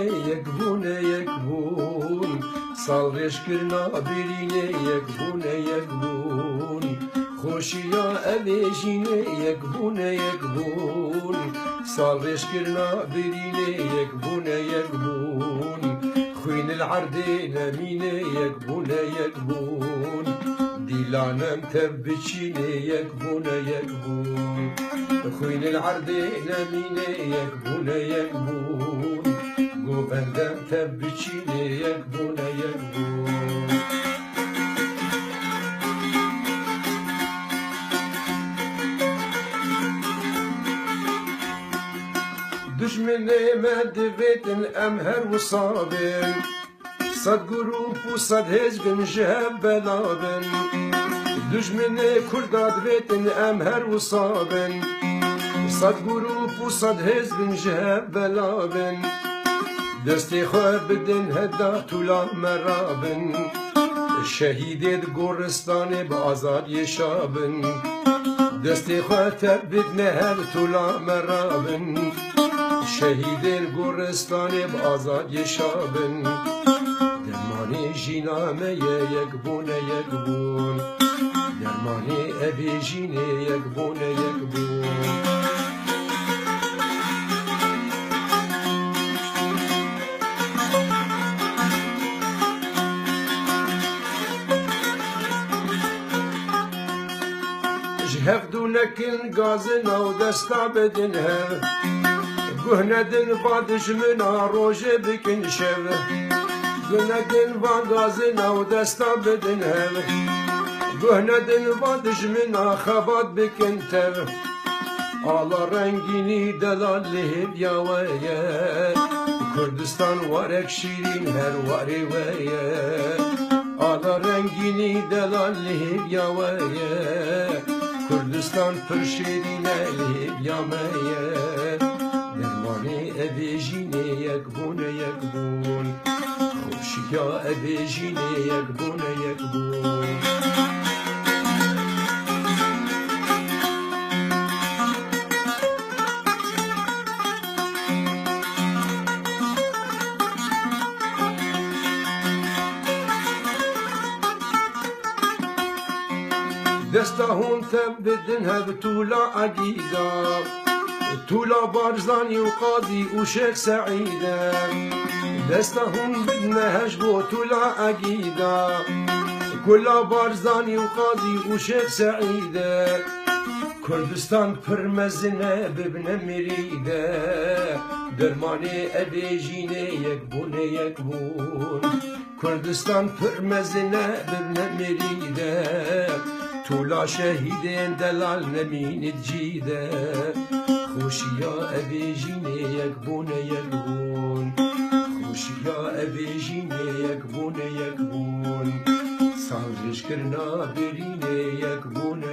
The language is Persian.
یک بون سال ریشکرنا برینه یک بون خوشیا اویجینه یک بون سال ریشکرنا برینه یک بون خوین العرده نمینه یک بون دیلانم تب بچینه یک بون خوین العرده نمینه یک بون گوبندم تب بچینه یک بون دشمنه مدویتن ام هر وصابن صد گروپ و صد حزبن جهب بلابن دشمنه کرداد بیتن ام هر وصابن صد گروپ و صد حزبن جهب بلابن دستی خواه بدن هدا طولا مرابن شهیدت گورستان با آزاد یشابن دستی خواه تب بدن هر طولا مرابن شهیدن گورستان با آزاد یشابن درمانی جینامه یک بون درمانی اوی جینه یک بون هفدونکن گازن او دستا بدن هر گهندن با دشمنا روژه بکن شو گهندن با گازن او دستا بدن هر گهندن با دشمنا خبات بکن تر آلا رنگینی دلال لهب یاویه کردستان وارک شیرین هر واری ویه آلا رنگینی دلال لهب یاویه کردستان پرشیرینه لهب یامیه درمانی اویجینه یک بون خوشیا اویجینه یک بون دستا هون تب بدن هب تولا عقیدا تولا بارزانی و قاضی و شیخ سعیده دستا هون بدن هجبو تولا عقیدا کلا بارزانی و قاضی و شیخ سعیده کردستان پرمزنه ببنه مریده درمانی اویجینه یک بون کردستان پرمزنه ببنه مریده تولا شهیدین دلال نمینید جیده خوشیا اویجینه یک بون خوشیا اویجینه یک بون سال ریشکرنا برینه یک بون